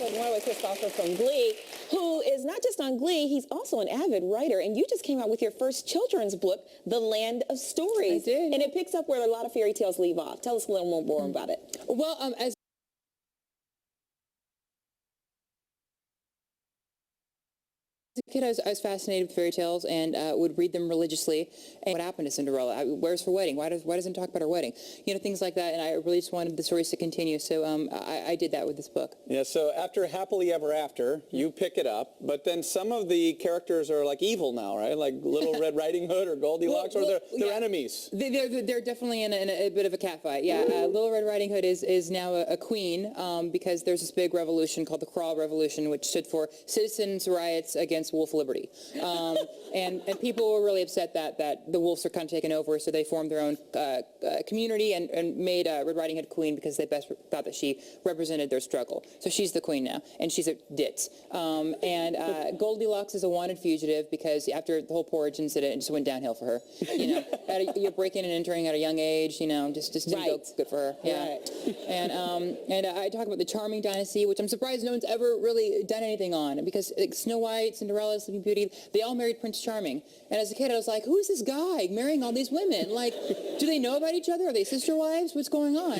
with more with Chris Crawford from Glee, who is not just on Glee, he's also an avid writer. And you just came out with your first children's book, The Land of Stories. I did. And it picks up where a lot of fairy tales leave off. Tell us a little more about it. Well, as a kid, I was fascinated with fairy tales and would read them religiously. And what happened to Cinderella? Where's her wedding? Why doesn't it talk about her wedding? You know, things like that. And I really just wanted the stories to continue. So I did that with this book. Yeah, so after Happily Ever After, you pick it up, but then some of the characters are like evil now, right? Like Little Red Riding Hood or Goldilocks, or they're enemies. They're definitely in a bit of a catfight. Yeah, Little Red Riding Hood is now a queen because there's this big revolution called the Crawl Revolution, which stood for Citizens' Riots Against Wolf Liberty. And people were really upset that the wolves are kind of taken over, so they formed their own community and made Red Riding Hood queen because they best thought that she represented their struggle. So she's the queen now, and she's a ditz. And Goldilocks is a wanted fugitive because after the whole porridge incident, it just went downhill for her. You know, you're breaking and entering at a young age. You know, just didn't go good for her. Yeah. Right. And I talk about the Charming Dynasty, which I'm surprised no one's ever really done anything on, because like, Snow White, Cinderella, Sleeping Beauty, they all married Prince Charming. And as a kid, I was like, who is this guy marrying all these women? Like, do they know about each other? Are they sister wives? What's going on?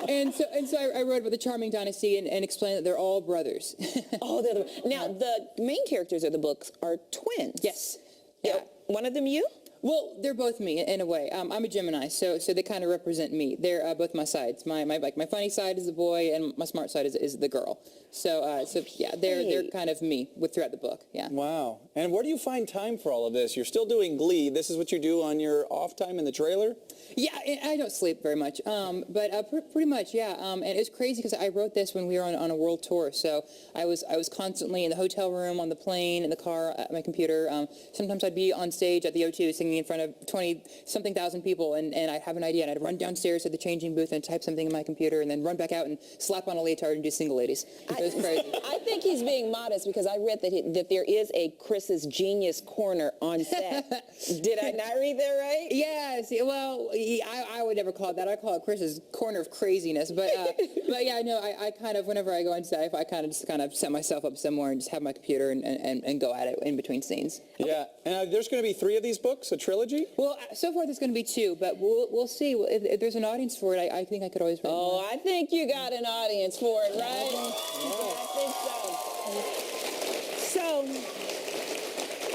And so I wrote about the Charming Dynasty and explained that they're all brothers. Oh, now the main characters of the books are twins. Yes. Yeah. One of them you? Well, they're both me in a way. I'm a Gemini, so they kind of represent me. They're both my sides. My funny side is the boy, and my smart side is the girl. So yeah, they're kind of me throughout the book. Yeah. Wow. And where do you find time for all of this? You're still doing Glee. This is what you do on your off time in the trailer? Yeah, I don't sleep very much, but pretty much, yeah. And it's crazy because I wrote this when we were on a world tour, so I was constantly in the hotel room, on the plane, in the car, at my computer. Sometimes I'd be on stage at the O2 singing in front of 20-something thousand people, and I'd have an idea, and I'd run downstairs to the changing booth and type something in my computer, and then run back out and slap on a leotard and do Single Ladies. It was crazy. I think he's being modest because I read that there is a Chris's Genius Corner on set. Did I not read that right? Yes. Well, I would never call it that. I call it Chris's corner of craziness. But yeah, no, I kind of, whenever I go on set, I kind of set myself up somewhere and just have my computer and go at it in between scenes. Yeah. And there's going to be 3 of these books, a trilogy? Well, so far there's going to be 2, but we'll see. If there's an audience for it, I think I could always write more. I think you got an audience for it, right? Yeah. I think so. So,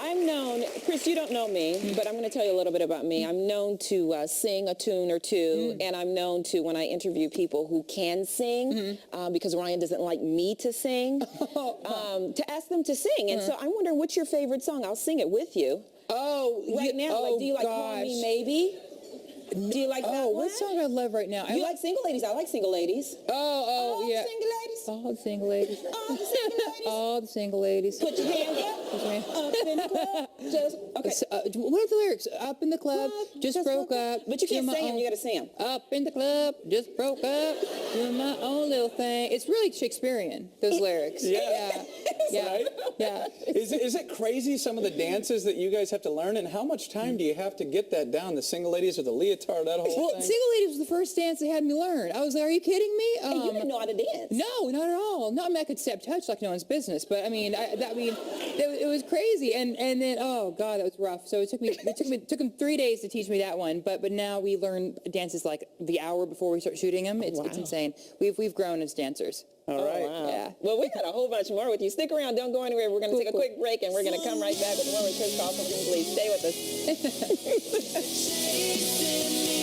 I'm known, Chris, you don't know me, but I'm going to tell you a little bit about me. I'm known to sing a tune or two, and I'm known to, when I interview people who can sing, because Ryan doesn't like me to sing, to ask them to sing. And so I'm wondering, what's your favorite song? I'll sing it with you. Oh, right now, like, do you like Call Me Maybe? Do you like that one? What song I love right now? You like Single Ladies? I like Single Ladies. Oh, yeah. Single Ladies. All the single ladies. All the single ladies. All the single ladies. Put your hands up. Up in the club. Just, okay. What are the lyrics? Up in the club, just broke up. But you can't sing them. You got to sing them. Up in the club, just broke up, doing my own little thing. It's really Shakespearean, those lyrics. Yeah. Yeah. Right? Yeah. Is it crazy, some of the dances that you guys have to learn, and how much time do you have to get that down? The Single Ladies or the leotard, that whole thing? Well, Single Ladies was the first dance they had me learn. I was like, are you kidding me? And you didn't know how to dance. No, not at all. No, I mean, I could step touch like no one's business, but I mean, it was crazy. And then, oh God, that was rough. So it took them 3 days to teach me that one. But now we learn dances like the hour before we start shooting them. It's insane. We've grown as dancers. All right. Wow. Yeah. Well, we got a whole bunch more with you. Stick around. Don't go anywhere. We're going to take a quick break, and we're going to come right back with more with Chris Crawford from Glee. Stay with us.